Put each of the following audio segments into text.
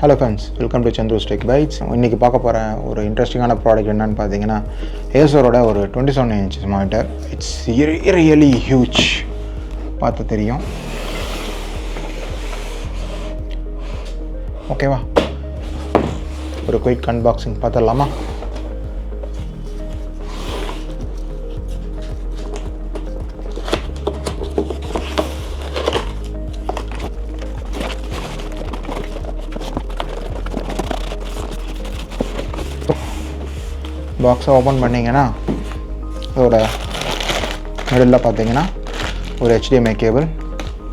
Hello friends, welcome to Chandru's tech bytes. இன்றைக்கி பார்க்க போகிற ஒரு இன்ட்ரெஸ்டிங்கான ப்ராடக்ட் என்னென்னு பார்த்தீங்கன்னா, ஏசரோட ஒரு 27 inches monitor. It's really huge. பார்த்து தெரியும். ஓகேவா, ஒரு குயிக் அன்பாக்சிங் பார்த்துடலாமா? பாக்ஸை ஓப்பன் பண்ணிங்கன்னா அதோட மிடில் பார்த்தீங்கன்னா ஒரு HDMI cable,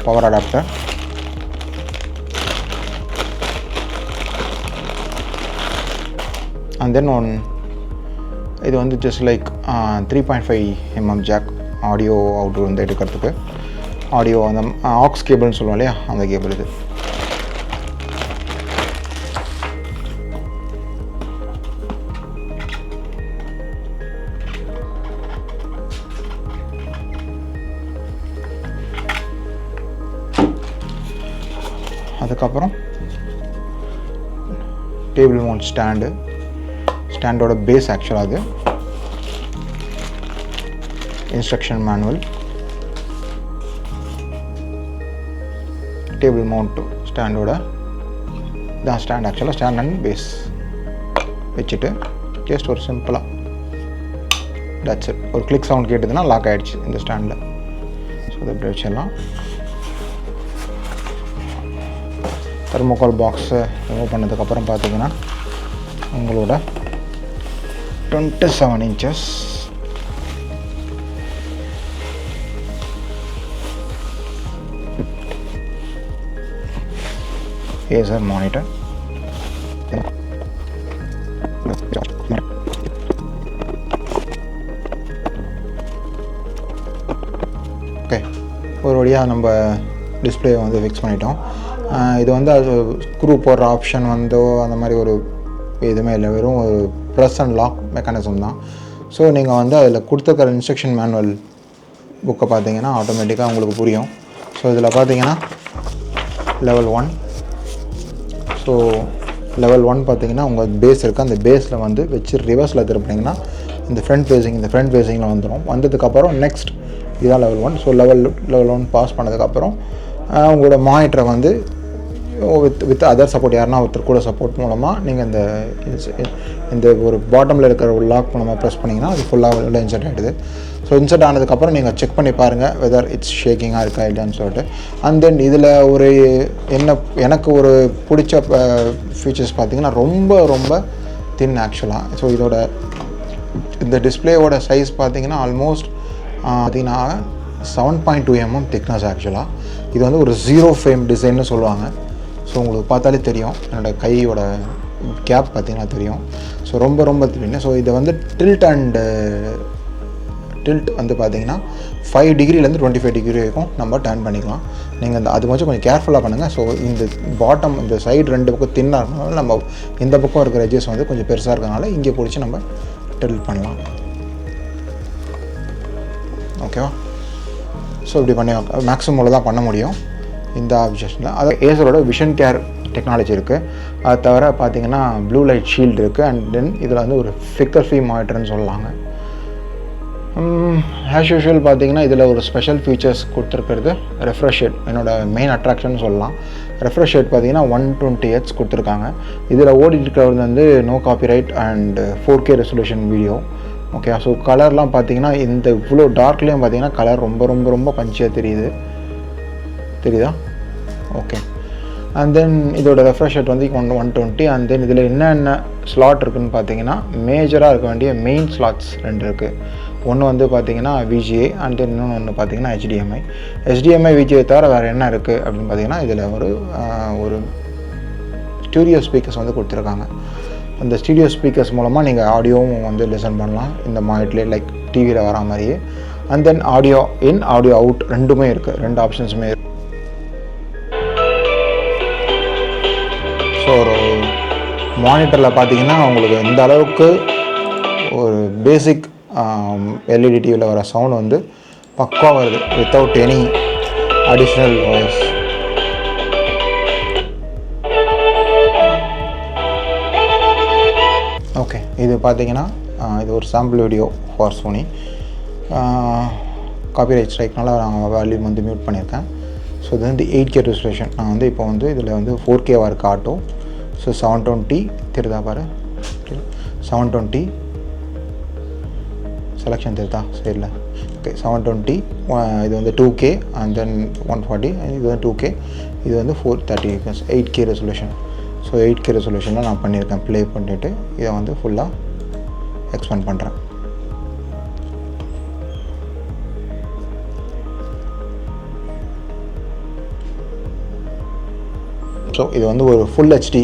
power adapter, and then இது வந்து just like 3.5 mm jack audio out வந்து எடுக்கிறதுக்கு. ஆடியோ அந்த ஆக்ஸ் கேபிள்னு சொல்லுவோம் இல்லையா, அந்த கேபிள் இது. அதுக்கப்புறம் டேபிள் மவுண்ட் ஸ்டாண்டோட பேஸ் ஆக்சுவலாக அது. இன்ஸ்ட்ரக்ஷன் மேனுவல், டேபிள் மவுண்ட் ஸ்டாண்டோட இதான் ஸ்டாண்ட். ஆக்சுவலாக ஸ்டாண்ட் அண்ட் பேஸ் வச்சுட்டு ஜஸ்ட் ஒரு சிம்பிளாக டச் ஒரு கிளிக் சவுண்ட் கேட்டதுன்னா லாக் ஆகிடுச்சு இந்த ஸ்டாண்டில். ஸோ அதை இப்படி வச்சிடலாம். தெர்மோகால் பாக்ஸை ரிமூவ் பண்ணதுக்கப்புறம் பார்த்தீங்கன்னா உங்களோட 27 inches Acer மானிட்டர். ஓகே, ஒரு வழியாக நம்ம டிஸ்பிளே வந்து ஃபிக்ஸ் பண்ணிட்டோம். இது வந்து அது ஸ்க்ரூ போடுற ஆப்ஷன் வந்தோ அந்த மாதிரி ஒரு எதுவுமே இல்லை, வெறும் ஒரு ப்ரெஸ் அண்ட் லாக் மெக்கானிசம் தான். ஸோ நீங்கள் வந்து அதில் கொடுத்துருக்கிற இன்ஸ்ட்ரக்ஷன் மேனுவல் புக்கை பார்த்தீங்கன்னா ஆட்டோமேட்டிக்காக உங்களுக்கு புரியும். ஸோ இதில் பார்த்தீங்கன்னா லெவல் 1. ஸோ லெவல் 1 பார்த்தீங்கன்னா உங்கள் பேஸ் இருக்குது. அந்த பேஸில் வந்து வச்சு ரிவர்ஸில் திருப்பினீங்கன்னா இந்த ஃப்ரண்ட் ஃபேஸிங்கில் வந்துடும். வந்ததுக்கப்புறம் நெக்ஸ்ட் இதுதான் லெவல் 1. ஸோ லெவல் 1 பாஸ் பண்ணதுக்கப்புறம் உங்களோட மானிட்டரை வந்து வித் அதர் சப்போர்ட், யாருன்னா ஒருத்தர் கூட சப்போர்ட் மூலமாக நீங்கள் இந்த ஒரு பாட்டமில் இருக்கிற ஒரு லாக் மூலமாக ப்ரெஸ் பண்ணிங்கன்னா அது ஃபுல்லாக உள்ள இன்சர்ட் ஆகிடுது. ஸோ இன்சர்ட் ஆனதுக்கப்புறம் நீங்கள் செக் பண்ணி பாருங்கள் வெதர் இட்ஸ் ஷேக்கிங்காக இருக்கா இல்லைன்னு சொல்லிட்டு. அண்ட் தென் இதில் ஒரு எனக்கு ஒரு பிடிச்ச ஃபீச்சர்ஸ் பார்த்திங்கன்னா ரொம்ப தின் ஆக்சுவலாக. ஸோ இதோட இந்த டிஸ்பிளேயோட சைஸ் பார்த்திங்கன்னா ஆல்மோஸ்ட் பார்த்திங்கன்னா 7.2 mm திக்னஸ் ஆக்சுவலாக. இது வந்து ஒரு 0 ஃப்ரேம் டிசைன்னு சொல்லுவாங்க. ஸோ உங்களுக்கு பார்த்தாலே தெரியும், என்னோடய கையோட கேப் பார்த்திங்கன்னா தெரியும். ஸோ ரொம்ப தின்னு. ஸோ இதை வந்து டில்ட் வந்து பார்த்திங்கன்னா 5 டிகிரிலேருந்து 25 டிகிரி வரைக்கும் நம்ம டர்ன் பண்ணிக்கலாம். நீங்கள் அது கொஞ்சம் கேர்ஃபுல்லாக பண்ணுங்கள். ஸோ இந்த பாட்டம், இந்த சைடு 2 பக்கம் தின்னாக இருக்கனால நம்ம இந்த பக்கம் இருக்கிற எட்ஜஸ் வந்து கொஞ்சம் பெருசாக இருக்கிறனால இங்கே பிடிச்சி நம்ம டில்ட் பண்ணலாம். ஓகேவா? ஸோ இப்படி பண்ணி மேக்ஸிமம் தான் பண்ண முடியும் இந்த ஆப்ஜெக்ஷனில். அது ஏசரோட விஷன் கேர் டெக்னாலஜி இருக்குது. அது தவிர பார்த்திங்கன்னா ப்ளூ லைட் ஷீல்டு இருக்குது. அண்ட் தென் இதில் வந்து ஒரு ஃபிக்கர் ஃப்ரீ மானிட்டர்னு சொல்லலாங்க. ஆஸ் யூஷுவல் பார்த்திங்கன்னா இதில் ஒரு ஸ்பெஷல் ஃபீச்சர்ஸ் கொடுத்துருக்கிறது ரெஃப்ரெஷ் ரேட். என்னோட மெயின் அட்ராக்ஷன் சொல்லலாம். ரெஃப்ரெஷ் ரேட் பார்த்திங்கன்னா 120 Hz கொடுத்துருக்காங்க. இதில் ஓடிட்டு இருக்கிறது வந்து no copyright and 4K resolution video. Okay, so கலர்லாம் பார்த்தீங்கன்னா இந்த இவ்வளோ டார்க்லேயும் பார்த்தீங்கன்னா கலர் ரொம்ப பஞ்சியாக தெரியுதா? ஓகே. அண்ட் தென் இதோட ரெஃப்ரெஷ் ரேட் வந்து 120. அண்ட் தென் இதில் என்னென்ன ஸ்லாட் இருக்குதுன்னு பார்த்தீங்கன்னா மேஜராக இருக்க வேண்டிய மெயின் ஸ்லாட்ஸ் 2 இருக்குது. ஒன்று வந்து பார்த்தீங்கன்னா VGA அண்ட் தென் இன்னொன்று பார்த்தீங்கன்னா HDMI VGA தவிர வேறு என்ன இருக்குது அப்படின்னு பார்த்தீங்கன்னா இதில் ஒரு ஸ்டீரியோ ஸ்பீக்கர்ஸ் வந்து கொடுத்துருக்காங்க. அந்த ஸ்டீரியோ ஸ்பீக்கர்ஸ் மூலமாக நீங்கள் ஆடியோவும் வந்து லிசன் பண்ணலாம் இந்த மானிட்டர்லேயே, லைக் டிவியில் வரா மாதிரியே. And then audio in audio out ரெண்டுமே இருக்குது, 2 ஆப்ஷன்ஸுமே இருக்குது. ஸோ ஒரு மானிட்டரில் பார்த்தீங்கன்னா உங்களுக்கு இந்த அளவுக்கு ஒரு பேசிக் LED டிவியில் வர சவுண்ட் வந்து பக்காவாக வருது வித்தவுட் எனி அடிஷ்னல் வாய்ஸ். இது பார்த்தீங்கன்னா இது ஒரு sample video for Sony. Copyright ஸ்ட்ரைக்னால நான் வால்யூம் வந்து மியூட் பண்ணியிருக்கேன். ஸோ இது வந்து 8K ரெசல்யூஷன். நான் வந்து இப்போ வந்து இதில் வந்து 4K இருக்குது ஆட்டோ. ஸோ 720 தெரியுதா பாரு, 720 செலெக்ஷன் தெரியுதா சைடில். ஓகே 720, இது வந்து 2K அண்ட் தென் 140, இது வந்து 2K, இது வந்து 430, 8K ரெசல்யூஷன். ஸோ 8K ரெசல்யூஷனில் நான் பண்ணியிருக்கேன். ப்ளே பண்ணிவிட்டு இதை வந்து ஃபுல்லாக எக்ஸ்பேண்ட் பண்ணுறேன். ஸோ இது வந்து ஒரு ஃபுல் ஹெச்டி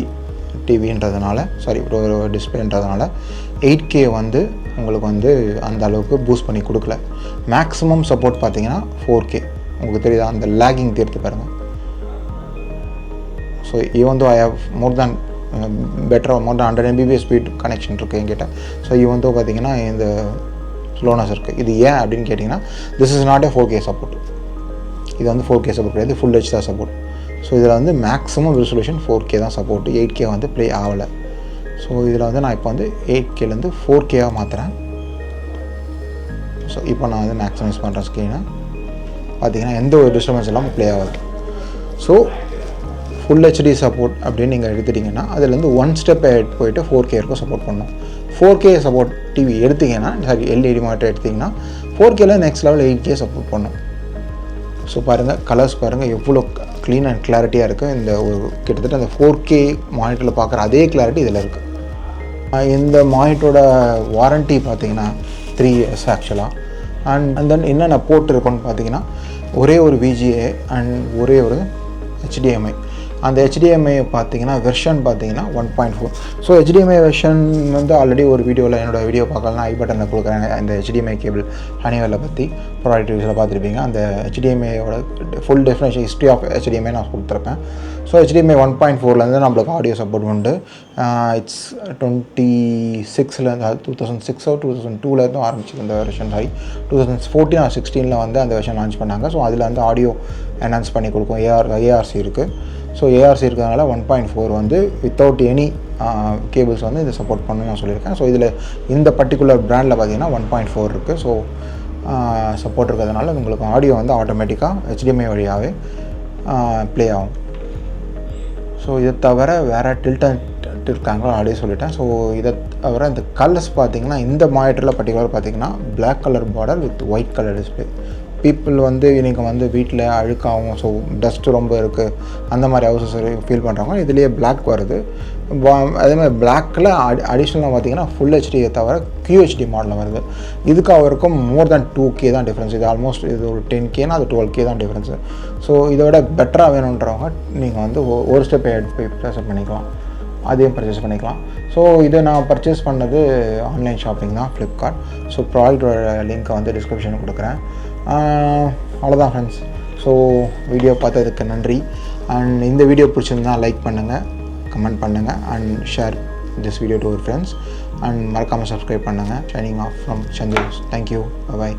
டிவின்றதுனால, சாரி ஒரு டிஸ்பிளேன்றதுனால 8K வந்து உங்களுக்கு வந்து அந்த அளவுக்கு பூஸ்ட் பண்ணி கொடுக்கல. மேக்ஸிமம் சப்போர்ட் பார்த்தீங்கன்னா 4K. உங்களுக்கு தெரியுதா அந்த லேகிங் தீர்த்து பாருங்கள். So even though I have more than 100 Mbps speed connection இருக்குது என்கிட்ட. ஸோ ஈவன் தோ பார்த்தீங்கன்னா இந்த ஸ்லோனஸ் இருக்குது. இது ஏன் அப்படின்னு கேட்டிங்கன்னா, this is not a 4K support. இது வந்து 4K சப்போர்ட் கிடையாது, ஃபுல் ஹெச் தான் சப்போர்ட். ஸோ இதில் வந்து மேக்ஸிமம் ரெசல்யூஷன் 4K தான் சப்போர்ட்டு, 8K வந்து ப்ளே ஆகலை. ஸோ இதில் வந்து நான் இப்போ வந்து 8Kலேருந்து 4K-ஆக மாற்றுறேன். ஸோ இப்போ நான் வந்து மேக்ஸிமைஸ் பண்ணுறேன் ஸ்க்ரீனை. பார்த்தீங்கன்னா எந்த ஒரு டிஸ்டர்பன்ஸ் இல்லாமல் ப்ளே ஆகுது. ஸோ ஃபுல் ஹெச்டி சப்போர்ட் அப்படின்னு நீங்கள் எடுத்துட்டிங்கன்னா அதுலேருந்து 1 ஸ்டெப் போயிட்டு 4K வரைக்கும் சப்போர்ட் பண்ணணும். 4K சப்போர்ட் டிவி எடுத்திங்கன்னா, சாரி LED மாட்டர் எடுத்திங்கன்னா 4Kல நெக்ஸ்ட் லெவல் 8K சப்போர்ட் பண்ணும். ஸோ பாருங்கள், கலர்ஸ் பாருங்கள் எவ்வளோ க்ளீன் அண்ட் கிளாரிட்டியாக இருக்குது. இந்த ஒரு கிட்டத்தட்ட அந்த 4K மானிட்டரில் பார்க்குற அதே கிளாரிட்டி இதில் இருக்குது. இந்த மானிட்டரோட வாரண்ட்டி பார்த்தீங்கன்னா 3 years ஆக்சுவலாக. அண்ட் தென் என்னென்ன போட்டிருக்கோன்னு பார்த்தீங்கன்னா, ஒரே ஒரு VGA அண்ட் ஒரே ஒரு HDMI. அந்த HDMI பார்த்தீங்கன்னா வெர்ஷன் பார்த்தீங்கன்னா 1.4. ஸோ HDMI வெர்ஷன் வந்து ஆல்ரெடி ஒரு வீடியோவில், என்னோடய வீடியோ பார்க்கலாம், ஐ பட்டனில் கொடுக்குறேன். அந்த HDMI கேபிள் ஹனிவெல்லை பற்றி ப்ராடக்ட் ரிவ்யூஸில் பார்த்துருப்பீங்க. அந்த HDMIயோட full definition history of HDMI நான் கொடுத்துருப்பேன். ஸோ HDMI 1.4லேருந்து நம்மளுக்கு ஆடியோ சப்போர்ட் உண்டு. இட்ஸ் 26லேருந்து, 2006 2002லேருந்து ஆரம்பிச்சு இந்த வெர்ஷன். சாரி 2014 or 16 வந்து அந்த வெர்ஷன் லான்ச் பண்ணாங்க. ஸோ அதில் வந்து ஆடியோ என்ஹான்ஸ் பண்ணி கொடுக்கும். ARC இருக்குது. ஸோ ARC இருக்கிறதுனால 1.4 வந்து வித்தவுட் எனி கேபிள்ஸ் வந்து இதை சப்போர்ட் பண்ணணும்னு நான் சொல்லியிருக்கேன். ஸோ இதில் இந்த பர்டிகுலர் ப்ராண்டில் பார்த்தீங்கன்னா 1.4 இருக்குது. ஸோ சப்போர்ட் இருக்கிறதுனால உங்களுக்கு ஆடியோ வந்து ஆட்டோமேட்டிக்காக HDMI வழியாகவே ப்ளே ஆகும். ஸோ இதை தவிர வேறு டில்ட் இருக்காங்களோ ஆடியோ சொல்லிட்டேன். ஸோ இதை தவிர இந்த கலர்ஸ் பார்த்தீங்கன்னா, இந்த மானிட்டரில் பர்டிகுலர் பார்த்தீங்கன்னா black colour border with white colour display. People வந்து நீங்கள் வந்து வீட்டில் அழுக்காகும், ஸோ டஸ்ட்டு ரொம்ப இருக்குது, அந்த மாதிரி ஹவுசஸ் ஃபீல் பண்ணுறாங்க. இதுலேயே பிளாக் வருது. அதேமாதிரி பிளாக்கில் அடிஷ்னலாக பார்த்தீங்கன்னா ஃபுல் ஹெச்டியை தவிர QHD மாடலில் வருது. இதுக்கு அவருக்கும் மோர் தேன் 2K தான் டிஃப்ரென்ஸ். இது ஆல்மோஸ்ட் இது ஒரு 10Kனா அது 12K தான் டிஃப்ரென்ஸு. ஸோ இதோட பெட்டராக வேணுன்றவங்க நீங்கள் வந்து ஒரு ஸ்டெப் போய் ப்ரெசென்ட் பண்ணிக்கலாம், அதையும் பர்ச்சேஸ் பண்ணிக்கலாம். ஸோ இதை நான் பர்ச்சேஸ் பண்ணது ஆன்லைன் ஷாப்பிங் தான், ஃப்ளிப்கார்ட். ஸோ ப்ராடக்டோட லிங்க்கை வந்து டிஸ்கிரிப்ஷனில் கொடுக்குறேன். அவ்வளோதான் ஃப்ரெண்ட்ஸ். ஸோ வீடியோ பார்த்ததுக்கு நன்றி. அண்ட் இந்த வீடியோ பிடிச்சிருந்தா லைக் பண்ணுங்கள், கமெண்ட் பண்ணுங்கள் and share this video to your friends. And மறக்காமல் சப்ஸ்கிரைப் பண்ணுங்கள். ஷைனிங் ஆஃப் ஃப்ரம் சந்திரஸ். தேங்க்யூ, பாய்.